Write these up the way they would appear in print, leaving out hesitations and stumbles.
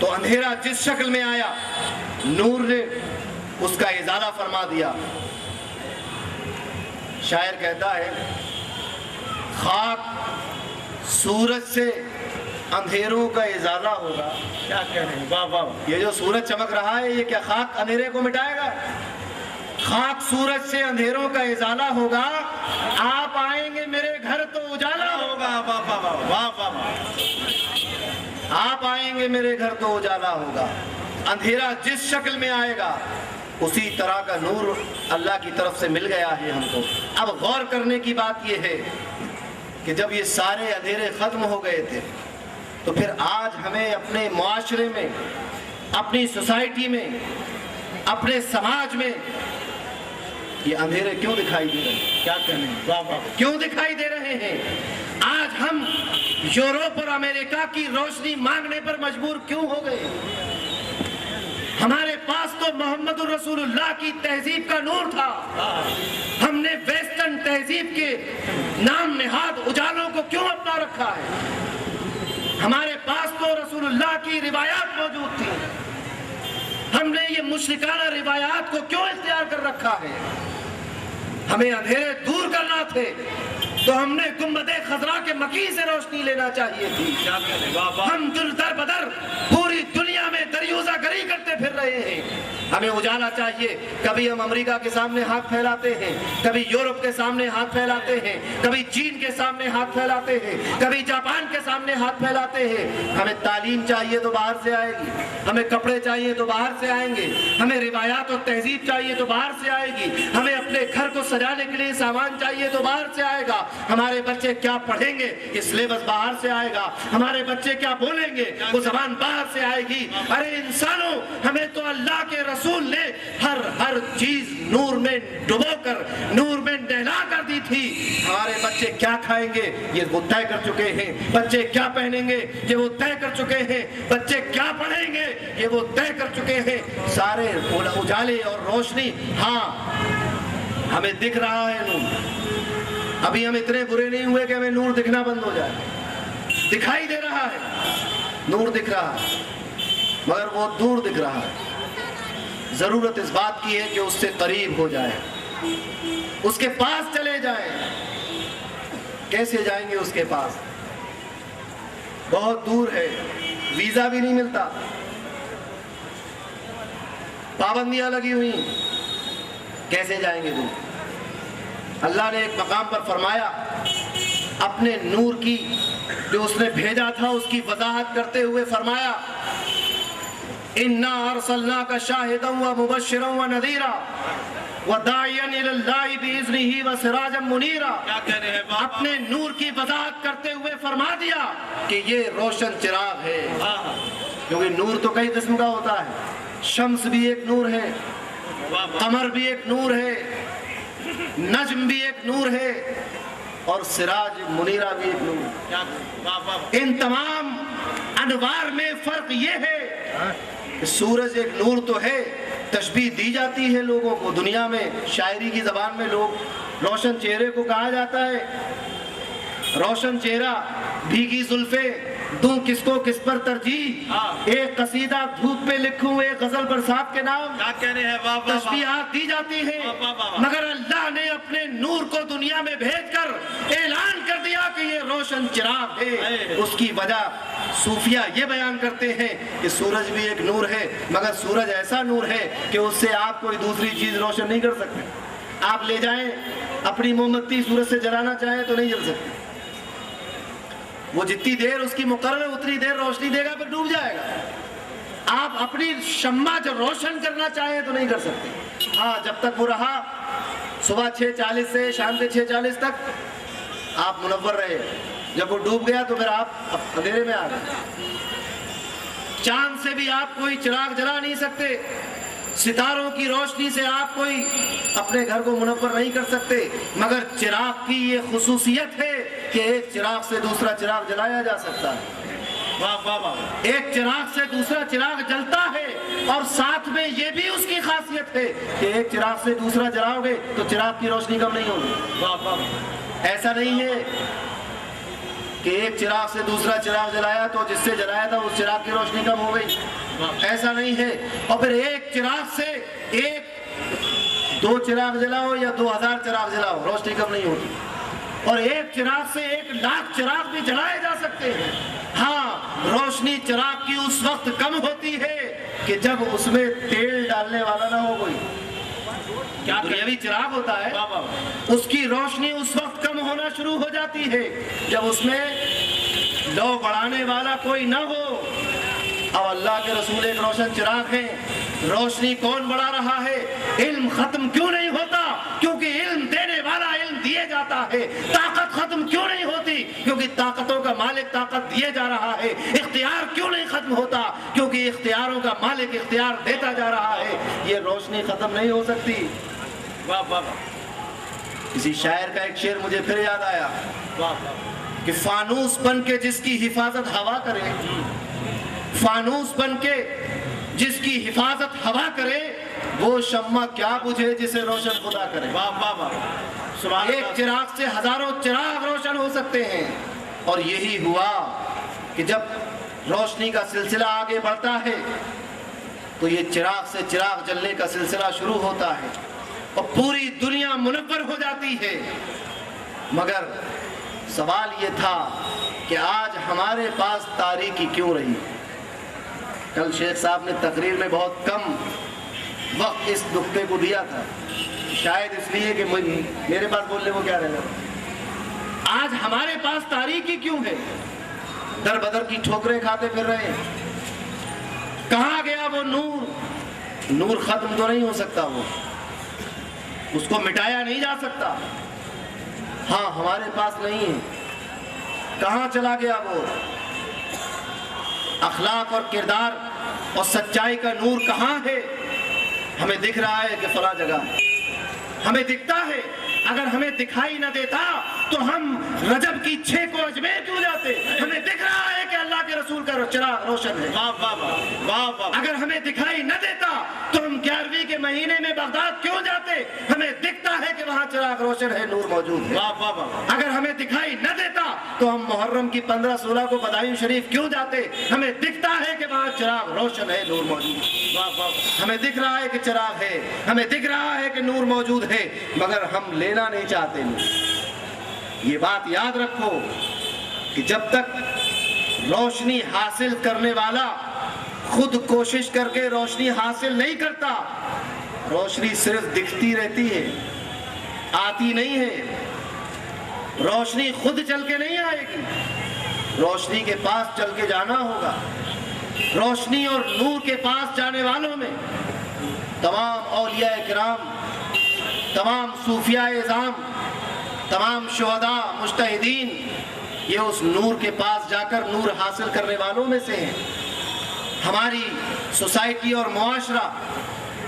تو اندھیرا جس شکل میں آیا نور نے اس کا ازالہ فرما دیا۔ شاعر کہتا ہے خاک سورج سے اندھیروں کا ازالہ ہوگا۔ کیا کہہ رہے ہیں، واہ واہ، یہ جو سورج چمک رہا ہے یہ کیا خاک اندھیرے کو مٹائے گا؟ خاک سورج سے اندھیروں کا ازالہ ہوگا، آپ آئیں گے میرے گھر تو اجالا ہوگا۔ واہ واہ واہ واہ واہ، آپ آئیں گے میرے گھر تو اجالا ہوگا۔ اندھیرا جس شکل میں آئے گا اسی طرح کا نور اللہ کی طرف سے مل گیا ہے ہم کو۔ اب غور کرنے کی بات یہ ہے کہ جب یہ سارے اندھیرے ختم ہو گئے تھے تو پھر آج ہمیں اپنے معاشرے میں، اپنی سوسائٹی میں، اپنے سماج میں یہ اندھیرے کیوں دکھائی دے رہے ہیں؟ کیا کہنے ہیں، کیوں دکھائی دے رہے ہیں؟ آج ہم یورپ اور امریکہ کی روشنی مانگنے پر مجبور کیوں ہو گئے؟ ہمارے پاس تو محمد الرسول اللہ کی تہذیب کا نور تھا، ہم نے ویسٹرن تہذیب کے نام نہاد اجالوں کو کیوں اپنا رکھا ہے؟ ہمارے پاس تو رسول اللہ کی روایات موجود تھی، ہم نے یہ مشرکانہ روایات کو کیوں اختیار کر رکھا ہے؟ ہمیں اندھیرے دور کرنا تھے تو ہم نے گنبد خضرا کے مکی سے روشنی لینا چاہیے تھی۔ ہم در بدر پوری دنیا میں دریوزہ گری کرتے پھر رہے ہیں، ہمیں اجالا چاہیے۔ کبھی ہم امریکہ کے سامنے ہاتھ پھیلاتے ہیں، کبھی یورپ کے سامنے ہاتھ پھیلاتے ہیں، کبھی چین کے سامنے ہاتھ پھیلاتے ہیں، کبھی جاپان کے سامنے ہاتھ پھیلاتے ہیں۔ ہمیں تعلیم چاہیے تو باہر سے آئے گی، ہمیں کپڑے چاہیے تو باہر سے آئیں گے، ہمیں روایات اور تہذیب چاہیے تو باہر سے آئے گی، ہمیں اپنے گھر کو سجانے کے لیے سامان چاہیے تو باہر سے آئے گا، ہمارے بچے کیا پڑھیں گے یہ سلیبس باہر سے آئے گا، ہمارے بچے کیا بولیں گے وہ زبان باہر سے آئے گی۔ ارے انسانوں، ہمیں تو اللہ کے رسول نے ہر چیز نور میں ڈبو کر، نور میں نہلا کر دی تھی۔ ہمارے بچے کیا کھائیں گے یہ وہ طے کر چکے ہیں، بچے کیا پہنیں گے یہ وہ طے کر چکے ہیں، بچے کیا پڑھیں گے یہ وہ طے کر چکے ہیں۔ سارے اجالے اور روشنی، ہاں ہمیں دکھ رہا ہے نور، ابھی ہم اتنے برے نہیں ہوئے کہ ہمیں نور دکھنا بند ہو جائے، دکھائی دے رہا ہے، نور دکھ رہا ہے مگر وہ دور دکھ رہا ہے۔ ضرورت اس بات کی ہے کہ اس سے قریب ہو جائے، اس کے پاس چلے جائیں۔ کیسے جائیں گے اس کے پاس؟ بہت دور ہے، ویزا بھی نہیں ملتا، پابندیاں لگی ہوئی، کیسے جائیں گے دور؟ اللہ نے ایک مقام پر فرمایا، اپنے نور کی جو اس نے بھیجا تھا اس کی وضاحت کرتے ہوئے فرمایا، اِنَّا أَرْسَلْنَاكَ شَاهِدًا وَمُبَشِّرًا وَنَذِيرًا وَدَاعِيًا إِلَى اللَّهِ بِإِذْنِهِ وَسِرَاجًا مُنِيرًا۔ اپنے نور کی وضاحت کرتے ہوئے فرما دیا کہ یہ روشن چراغ ہے، کیونکہ نور تو کئی قسم کا ہوتا ہے، شمس بھی ایک نور ہے، قمر بھی ایک نور ہے، نجم بھی ایک نور ہے، اور سراج منیرہ بھی ایک نور ہے۔ ان تمام انوار میں فرق یہ ہے کہ سورج ایک نور تو ہے، تشبیہ دی جاتی ہے لوگوں کو، دنیا میں شاعری کی زبان میں لوگ روشن چہرے کو کہا جاتا ہے، روشن چہرہ، بھیگی زلفیں، دوں کس کو کس پر ترجیح، ایک قصیدہ دھوپ پہ لکھوں ایک غزل برسات کے نام، تشبیہات دی جاتی ہیں، مگر اللہ نے اپنے نور کو دنیا میں بھیج کر اعلان کر دیا کہ یہ روشن چراغ ہے۔ اس کی وجہ صوفیہ یہ بیان کرتے ہیں کہ سورج بھی ایک نور ہے، مگر سورج ایسا نور ہے کہ اس سے آپ کوئی دوسری چیز روشن نہیں کر سکتے۔ آپ لے جائیں اپنی موم بتی سورج سے جلانا چاہیں تو نہیں جل سکتے، وہ جتنی دیر اس کی مقرر ہے اتنی دیر روشنی دے گا پھر ڈوب جائے گا۔ آپ اپنی شمع جو روشن کرنا چاہیں تو نہیں کر سکتے۔ ہاں جب تک وہ رہا صبح 6:40 سے شام کے 6:40 تک آپ منور رہے، جب وہ ڈوب گیا تو پھر آپ اندھیرے میں آ گئے۔ چاند سے بھی آپ کوئی چراغ جلا نہیں سکتے، ستاروں کی روشنی سے آپ کوئی اپنے گھر کو منور نہیں کر سکتے، مگر چراغ کی یہ خصوصیت ہے کہ ایک چراغ سے دوسرا چراغ جلایا جا سکتا ہے۔ ایک چراغ سے دوسرا چراغ جلتا ہے، اور ساتھ میں یہ بھی اس کی خاصیت ہے کہ ایک چراغ سے دوسرا جلاؤ گے تو چراغ کی روشنی کم نہیں ہوگی۔ ایسا نہیں ہے کہ ایک چراغ سے دوسرا چراغ جلایا تو جس سے جلایا تھا اس چراغ کی روشنی کم ہو گئی، ایسا نہیں ہے۔ اور پھر ایک چراغ سے دو چراغ جلاؤ یا 2000 چراغ جلاؤ، روشنی کم نہیں ہوتی۔ اور ایک چراغ سے 1,00,000 چراغ بھی جلائے جا سکتے ہیں۔ ہاں، روشنی چراغ کی اس وقت کم ہوتی ہے کہ جب اس میں تیل ڈالنے والا نہ ہو کوئی۔ دنیاوی چراغ ہوتا ہے، اس کی روشنی اس وقت کم ہونا شروع ہو جاتی ہے جب اس میں لو بڑھانے والا کوئی نہ ہو۔ اب اللہ کے رسول ایک روشن چراغ ہیں، روشنی کون بڑھا رہا ہے؟ علم ختم کیوں نہیں ہوتا؟ کیونکہ علم دینے والا علم دیے جاتا ہے۔ طاقت ختم کیوں نہیں ہوتی؟ کیونکہ طاقتوں کا مالک طاقت دیے جا رہا ہے۔ اختیار کیوں نہیں ختم ہوتا؟ کیونکہ اختیاروں کا مالک اختیار دیتا جا رہا ہے۔ یہ روشنی ختم نہیں ہو سکتی۔ واہ واہ واہ۔ کسی شاعر کا ایک شعر مجھے پھر یاد آیا کہ فانوس بن کے جس کی حفاظت ہوا کرے، فانوس بن کے جس کی حفاظت ہوا کرے، وہ شمع کیا بجھے جسے روشن خدا کرے۔ واہ واہ واہ۔ ایک چراغ سے ہزاروں چراغ روشن ہو سکتے ہیں۔ اور یہی ہوا کہ جب روشنی کا سلسلہ آگے بڑھتا ہے تو یہ چراغ سے چراغ جلنے کا سلسلہ شروع ہوتا ہے اور پوری دنیا منور ہو جاتی ہے۔ مگر سوال یہ تھا کہ آج ہمارے پاس تاریکی کیوں رہی؟ کل شیخ صاحب نے تقریر میں بہت کم وقت اس نقطے کو دیا تھا، شاید اس لیے کہ میرے پاس بولنے کو کیا رہے گا۔ آج ہمارے پاس تاریکی کیوں ہے؟ در بدر کی ٹھوکریں کھاتے پھر رہے ہیں۔ کہاں گیا وہ نور؟ نور ختم تو نہیں ہو سکتا، وہ اس کو مٹایا نہیں جا سکتا۔ ہاں، ہمارے پاس نہیں ہے۔ کہاں چلا گیا وہ؟ اخلاق اور کردار اور سچائی کا نور کہاں ہے؟ ہمیں دکھ رہا ہے کہ فلاں جگہ ہے، ہمیں دکھتا ہے۔ اگر ہمیں دکھائی نہ دیتا تو ہم رجب کی 6 کو اجمیر کیوں جاتے؟ ہمیں دکھ رہا ہے کہ اللہ کے رسول کا چراغ روشن ہے۔ اگر ہمیں دکھائی نہ دیتا تو ہم 11ویں کے مہینے میں بغداد کیوں جاتے؟ ہمیں دکھتا ہے کہ وہاں چراغ روشن ہے، نور موجود ہے۔ اگر ہمیں دکھائی نہ دیتا تو ہم محرم کی 15-16 کو بدائن شریف کیوں جاتے؟ ہمیں دکھتا ہے کہ وہاں چراغ روشن ہے، نور موجود ہے۔ ہمیں دکھ رہا ہے کہ چراغ ہے، ہمیں دکھ رہا ہے کہ نور موجود ہے، مگر ہم لینا نہیں چاہتے۔ یہ بات یاد رکھو کہ جب تک روشنی حاصل کرنے والا خود کوشش کر کے روشنی حاصل نہیں کرتا، روشنی صرف دکھتی رہتی ہے، آتی نہیں ہے۔ روشنی خود چل کے نہیں آئے گی، روشنی کے پاس چل کے جانا ہوگا۔ روشنی اور نور کے پاس جانے والوں میں تمام اولیاء کرام، تمام صوفیاء اعظام، تمام شہداء، مجتہدین، یہ اس نور کے پاس جا کر نور حاصل کرنے والوں میں سے ہیں۔ ہماری سوسائٹی اور معاشرہ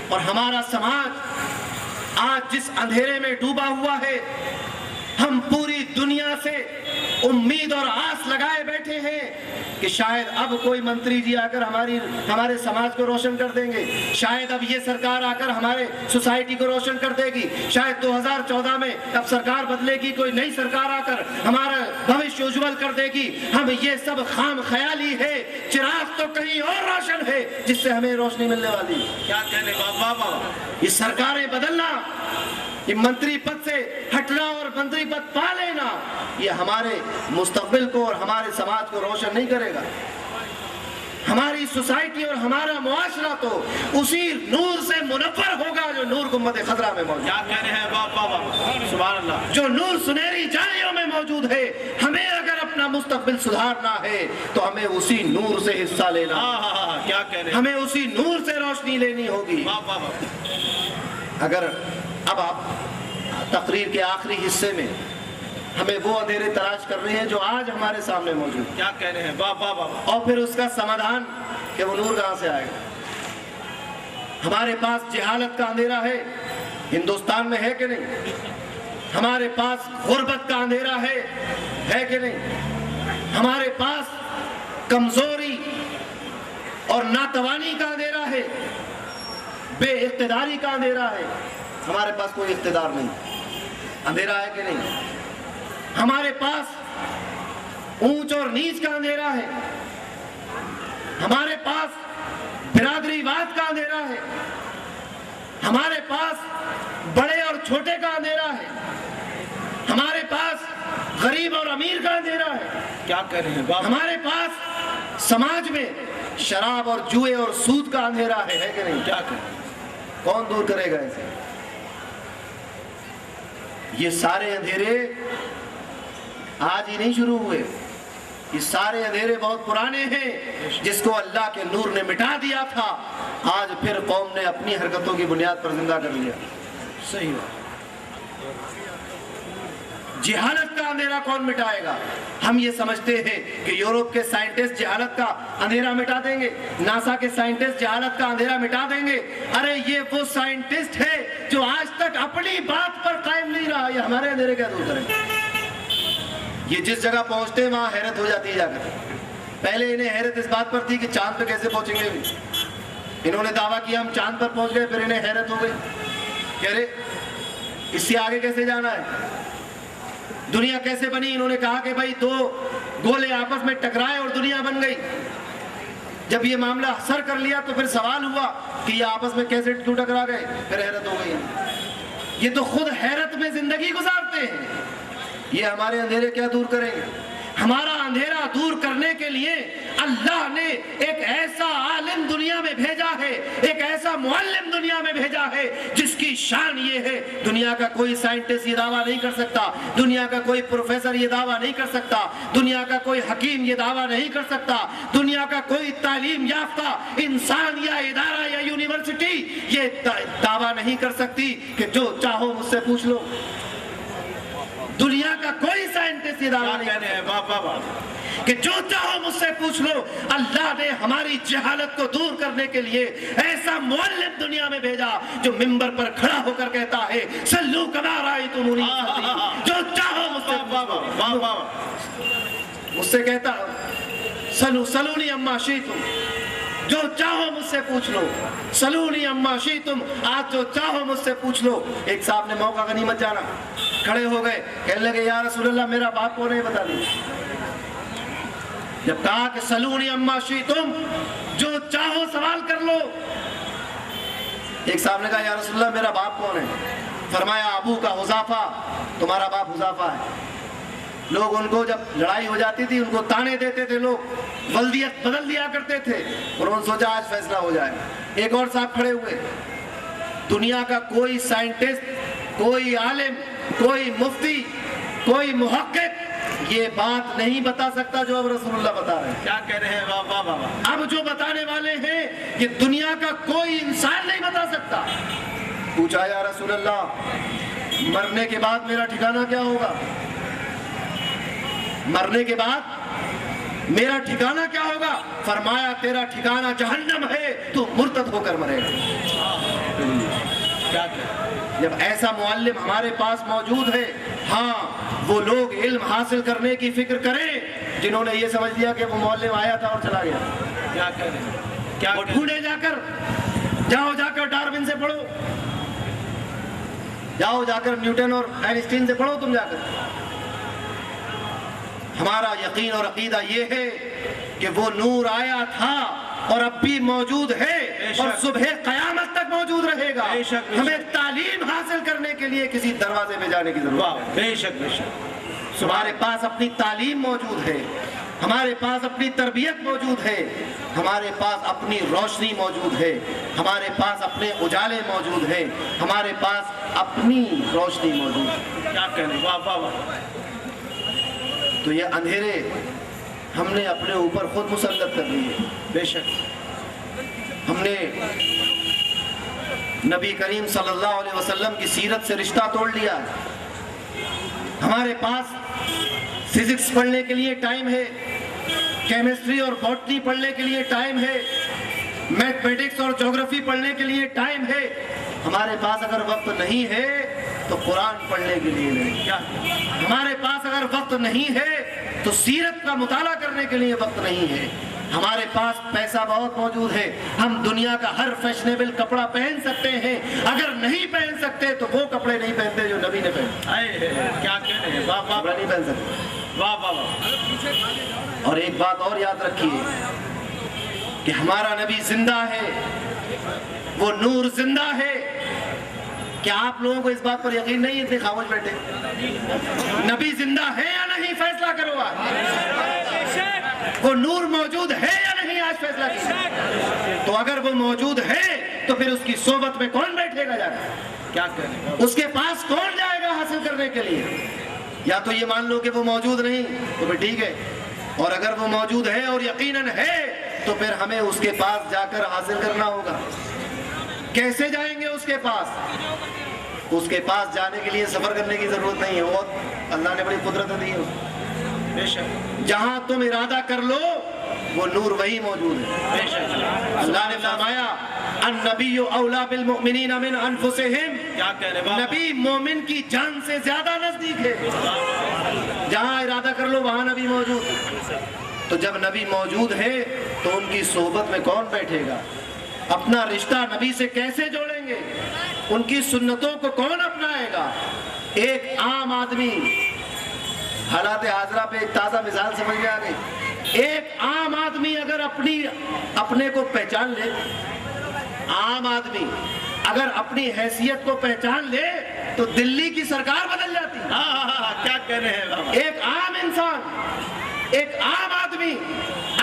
اور ہمارا سماج آج جس اندھیرے میں ڈوبا ہوا ہے، ہم پوری دنیا سے امید اور آس لگائے بیٹھے ہیں کہ شاید اب کوئی منتری جی آ کر ہمارے سماج کو روشن کر دیں گے، شاید اب یہ سرکار آ کر ہمارے سوسائٹی کو روشن کر دے گی، شاید 2014 میں اب سرکار بدلے گی، کوئی نئی سرکار آ کر ہمارا بھوشیہ اجول کر دے گی۔ ہم یہ سب خام خیالی ہے، چراغ تو کہیں اور روشن ہے جس سے ہمیں روشنی ملنے والی۔ کیا کہنے بابا، یہ سرکاریں بدلنا، یہ منتری پد سے ہٹنا اور منتری پد پا لینا، یہ ہمارے مستقبل کو اور ہمارے سماج کو روشن نہیں کرے گا۔ ہماری سوسائٹی اور ہمارا معاشرہ تو اسی نور سے منور ہوگا جو نور گنبد خضرا میں موجود ہے۔ کیا کہہ رہے ہیں بابا، سبحان اللہ، جو نور سنہری جالیوں میں موجود ہے۔ ہمیں اگر اپنا مستقبل سدھارنا ہے تو ہمیں اسی نور سے حصہ لینا، کیا کہہ رہے ہیں، ہمیں اسی نور سے روشنی لینی ہوگی۔ اگر اب آپ تقریر کے آخری حصے میں ہمیں وہ اندھیرے تلاش کر رہے ہیں جو آج ہمارے سامنے موجود، کیا کہہ رہے ہیں بابا، اور پھر اس کا سمادھان کہ وہ نور کہاں سے آئے گا۔ ہمارے پاس جہالت کا اندھیرا ہے، ہندوستان میں ہے کہ نہیں؟ ہمارے پاس غربت کا اندھیرا ہے کہ نہیں؟ ہمارے پاس کمزوری اور ناتوانی کا اندھیرا ہے، بے اقتداری کا اندھیرا ہے۔ ہمارے پاس کوئی اقتدار نہیں، اندھیرا ہے کہ نہیں؟ ہمارے پاس اونچ اور نیچ کا اندھیرا ہے، ہمارے پاس برادری واد کا اندھیرا ہے، ہمارے پاس بڑے اور چھوٹے کا اندھیرا ہے، ہمارے پاس غریب اور امیر کا اندھیرا ہے، کیا کہہ رہے ہیں بابا؟ ہمارے پاس سماج میں شراب اور جوئے اور سود کا اندھیرا ہے کہ نہیں؟ کیا کہہ رہے ہیں؟ کون دور کرے گا اسے؟ یہ سارے اندھیرے آج ہی نہیں شروع ہوئے، یہ سارے اندھیرے بہت پرانے ہیں، جس کو اللہ کے نور نے مٹا دیا تھا، آج پھر قوم نے اپنی حرکتوں کی بنیاد پر زندہ کر لیا۔ صحیح بات۔ جہالت کا اندھیرا کون مٹائے گا؟ ہم یہ سمجھتے ہیں کہ یورپ کے سائنٹسٹ جہالت کا اندھیرا مٹا دیں گے، ناسا کے سائنٹسٹ جہالت کا اندھیرا مٹا دیں گے۔ ارے یہ وہ سائنٹسٹ ہے جو آج تک اپنی بات پر قائم نہیں رہا، یہ ہمارے اندھیرے کیا دور کریں؟ یہ جس جگہ پہنچتے ہیں وہاں حیرت ہو جاتی ہے جا کر۔ پہلے انہیں حیرت اس بات پر تھی کہ چاند پہ کیسے پہنچیں گے، انہوں نے دعویٰ کیا ہم چاند پر پہنچ گئے، پھر انہیں حیرت ہو گئی کہ ارے اس سے آگے کیسے جانا ہے، دنیا کیسے بنی؟ انہوں نے کہا کہ بھائی دو گولے آپس میں ٹکرائے اور دنیا بن گئی۔ جب یہ معاملہ سر کر لیا تو پھر سوال ہوا کہ یہ آپس میں کیسے کیوں ٹکرا گئے، پھر حیرت ہو گئی۔ یہ تو خود حیرت میں زندگی گزارتے ہیں، یہ ہمارے اندھیرے کیا دور کریں گے؟ ہمارا اندھیرا دور کرنے کے لیے اللہ نے ایک ایسا عالم دنیا میں بھیجا ہے، ایک ایسا معلم دنیا میں بھیجا ہے جس کی شان یہ ہے دنیا کا کوئی سائنٹسٹ یہ دعویٰ نہیں کر سکتا، دنیا کا کوئی پروفیسر یہ دعویٰ نہیں کر سکتا، دنیا کا کوئی حکیم یہ دعویٰ نہیں کر سکتا، دنیا کا کوئی تعلیم یافتہ انسان یا ادارہ یا یونیورسٹی یہ دعویٰ نہیں کر سکتی کہ جو چاہو مجھ سے پوچھ لو۔ دنیا کا کوئی سائنٹسٹ یہ دعویٰ نہیں کرتا بابا کہ جو چاہو مجھ سے پوچھ لو۔ اللہ نے ہماری جہالت کو دور کرنے کے لیے ایسا معلم دنیا میں بھیجا جو منبر پر کھڑا ہو کر کہتا ہے صلو کما رأیتمونی اصلی، جو چاہو مجھ سے بابا مجھ سے کہتا سلونی اما شئتم، جو چاہو مجھ سے پوچھ لو، سلونی اما شئتم، آج جو چاہو مجھ سے پوچھ لو۔ ایک صاحب نے موقع غنیمت جانا، کھڑے ہو گئے، کہنے لگے یا رسول اللہ میرا باپ کون ہے بتا دیجیے۔ جب کہا کہ سلونی اما شئتم، جو چاہو سوال کر لو، ایک صاحب نے کہا یا رسول اللہ میرا باپ کون ہے؟ فرمایا ابو کا حذافہ، تمہارا باپ حذافہ ہے۔ لوگ ان کو جب لڑائی ہو جاتی تھی ان کو تانے دیتے تھے، لوگ ولدیت بدل دیا کرتے تھے، انہوں نے سوچا آج فیصلہ ہو جائے۔ ایک اور صاحب کھڑے ہوئے، دنیا کا کوئی سائنٹسٹ، کوئی عالم، کوئی مفتی، کوئی محقق یہ بات نہیں بتا سکتا جو اب رسول اللہ بتا رہے ہیں۔ کیا کہہ رہے ہیں بابا؟ اب جو بتانے والے ہیں یہ دنیا کا کوئی انسان نہیں بتا سکتا۔ پوچھا یا رسول اللہ مرنے کے بعد میرا ٹھکانہ کیا ہوگا؟ مرنے کے بعد میرا ٹھکانہ کیا ہوگا؟ فرمایا تیرا ٹھکانہ جہنم ہے، تو مرتد ہو کر مرے گا۔ کیا کہہ؟ جب ایسا معلم ہمارے پاس موجود ہے، ہاں وہ لوگ علم حاصل کرنے کی فکر کریں جنہوں نے یہ سمجھ لیا کہ وہ معلم آیا تھا اور چلا گیا۔ کیا کہہ رہے ہیں؟ کیا وہ ڈھونڈے جا کر، جاؤ جا کر ڈارون سے پڑھو، جاؤ جا کر نیوٹن اور آئنسٹین سے پڑھو تم جا کر۔ ہمارا یقین اور عقیدہ یہ ہے کہ وہ نور آیا تھا اور اب بھی موجود ہے اور صبح قیامت تک موجود رہے گا۔ ہمیں تعلیم حاصل کرنے کے لیے کسی دروازے میں جانے کی ضرورت ہے۔ بے شک بے شک۔ ہمارے پاس اپنی تعلیم موجود ہے، ہمارے پاس اپنی تربیت موجود ہے، ہمارے پاس اپنی روشنی موجود ہے، ہمارے پاس اپنے اجالے موجود ہیں، ہمارے پاس اپنی روشنی موجود ہے۔ کیا کہہ رہے ہیں؟ واہ واہ واہ۔ تو یہ اندھیرے ہم نے اپنے اوپر خود مسلط کر لیے۔ بے شک ہم نے نبی کریم صلی اللہ علیہ وسلم کی سیرت سے رشتہ توڑ لیا۔ ہمارے پاس فزکس پڑھنے کے لیے ٹائم ہے، کیمسٹری اور باٹنی پڑھنے کے لیے ٹائم ہے، میتھمیٹکس اور جغرافی پڑھنے کے لیے ٹائم ہے۔ ہمارے پاس اگر وقت نہیں ہے تو قرآن پڑھنے کے لیے نہیں۔ کیا؟ ہمارے پاس اگر وقت نہیں ہے تو سیرت کا مطالعہ کرنے کے لیے وقت نہیں ہے۔ ہمارے پاس پیسہ بہت موجود ہے، ہم دنیا کا ہر فیشنیبل کپڑا پہن سکتے ہیں، اگر نہیں پہن سکتے تو وہ کپڑے نہیں پہنتے جو نبی نے پہنے۔ کیا کہہ رہے ہیں؟ واہ واہ نہیں پہن سکتے۔ واہ واہ واہ۔ اور ایک بات اور یاد رکھیے کہ ہمارا نبی زندہ ہے، وہ نور زندہ ہے۔ کیا آپ لوگوں کو اس بات پر یقین نہیں ہے؟ اتنے خاموش بیٹھے، نبی زندہ ہے یا نہیں؟ فیصلہ کرو آج۔ وہ نور موجود ہے یا نہیں؟ آج فیصلہ کرو۔ تو اگر وہ موجود ہے تو پھر اس کی صحبت میں کون بیٹھے گا جا کر؟ کیا کریں؟ اس کے پاس کون جائے گا حاصل کرنے کے لیے؟ یا تو یہ مان لو کہ وہ موجود نہیں تو پھر ٹھیک ہے، اور اگر وہ موجود ہے اور یقیناً ہے تو پھر ہمیں اس کے پاس جا کر حاصل کرنا ہوگا۔ کیسے جائیں گے اس کے پاس؟ اس کے پاس جانے کے لیے سفر کرنے کی ضرورت نہیں ہے، اور اللہ نے بڑی قدرت دی ہے۔ بے شک جہاں تم ارادہ کر لو وہ نور وہی موجود ہے۔ بے شک اللہ نے فرمایا النبی اولا بالمؤمنین من انفسہم، کیا کہہ رہے بابا؟ نبی مومن کی جان سے زیادہ نزدیک ہے۔ جہاں ارادہ کر لو وہاں نبی موجود ہے۔ تو جب نبی موجود ہے تو ان کی صحبت میں کون بیٹھے گا؟ اپنا رشتہ نبی سے کیسے جوڑیں گے؟ ان کی سنتوں کو کون اپنائے گا؟ ایک عام آدمی، حالات حاضرہ پہ ایک تازہ مثال سمجھ میں آ گئی۔ ایک عام آدمی اگر اپنے کو پہچان لے، عام آدمی اگر اپنی حیثیت کو پہچان لے تو دلی کی سرکار بدل جاتی ہے۔ کیا کہہ رہے ہیں بابا؟ ایک عام انسان، ایک عام آدمی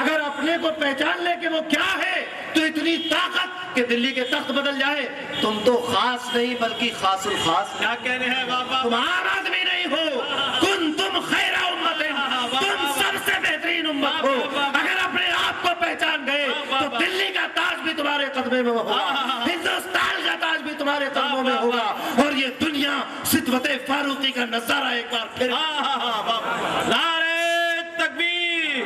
اگر اپنے کو پہچان لے کہ وہ کیا ہے تو اتنی طاقت کہ دلی کے تخت بدل جائے۔ تم تو خاص نہیں بلکہ خاص الخاص۔ کیا کہہ رہے ہیں بابا؟ تم عام آدمی نہیں ہو، تم خیر امت، تم سب سے بہترین امت ہو۔ اگر اپنے آپ کو پہچان گئے تو دلی کا تاج بھی تمہارے قدمے میں ہوگا، ہندوستان کا تاج بھی تمہارے قدموں میں ہوگا، اور یہ دنیا ستوت فاروقی کا نظارہ ایک بار پھر۔ نعرہ تکبیر،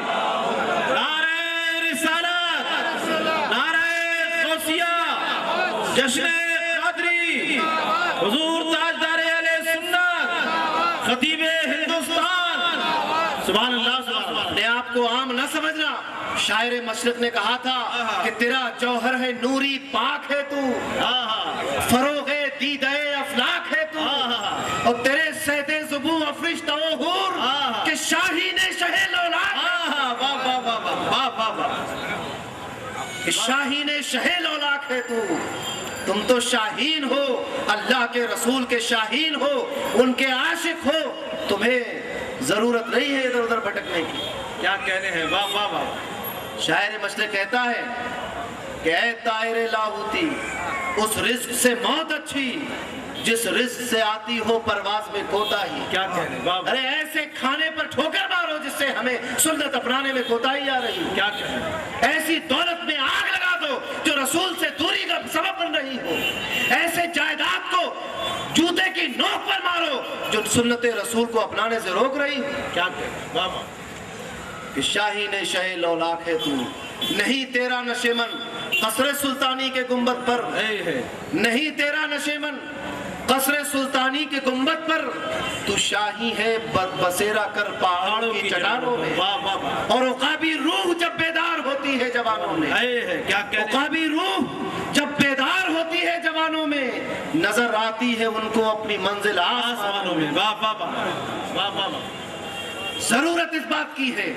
نعرہ رسالت، نعرہ غوثیہ، جشن قادری، حضور تاجدار اہل سنت، خطیب ہندوستان۔ سبحان اللہ، سبحان اللہ۔ اپنے آپ کو عام نہ سمجھنا۔ شاعر مشرق نے کہا تھا کہ تیرا جوہر ہے نوری پاک ہے تو، فروغ دیدہ افلاک ہے تو، اور تیرے سید زبوں افرشتہ و حور کہ شاہین شہ لولاک کہ شاہین شہ لولاک ہے تو۔ تم تو شاہین ہو، اللہ کے رسول کے شاہین ہو، ان کے عاشق ہو، تمہیں ضرورت نہیں ہے ادھر ادھر بھٹکنے کی۔ کیا کہہ رہے ہیں؟ واہ واہ واہ۔ شاعر مشرق کہتا ہے کہ اے طائر لاہوتی، اس رزق سے موت اچھی جس رزق سے آتی ہو پرواز میں کوتاہی۔ کیا کہہ رہے ہیں بابا؟ ارے ایسے کھانے پر ٹھوکر مارو جس سے ہمیں سنت اپنانے میں کوتاہی آ رہی۔ کیا کہہ رہے ہیں؟ ایسی دولت میں آگ لگا دو جو رسول سے دوری کا سبب بن رہی ہو، ایسے جائیداد کو جوتے کی نوک پر مارو جو سنت رسول کو اپنانے سے روک رہی۔ کیا کہہ رہے ہیں بابا؟ کہ شاہین شہ لولاک ہے تو، نہیں تیرا نشیمن قصر سلطانی کے گنبد پر، نہیں تیرا نشیمن قصر سلطانی کے گنبد پر، تو شاہی ہے بسیرا کر پہاڑوں کی چٹانوں میں۔ اور عقابی روح جب بیدار ہوتی ہے جوانوں میں، عقابی روح جب بیدار ہوتی ہے جوانوں میں، نظر آتی ہے ان کو اپنی منزل آسمانوں میں۔ واہ واہ واہ، واہ واہ واہ۔ ضرورت اس بات کی ہے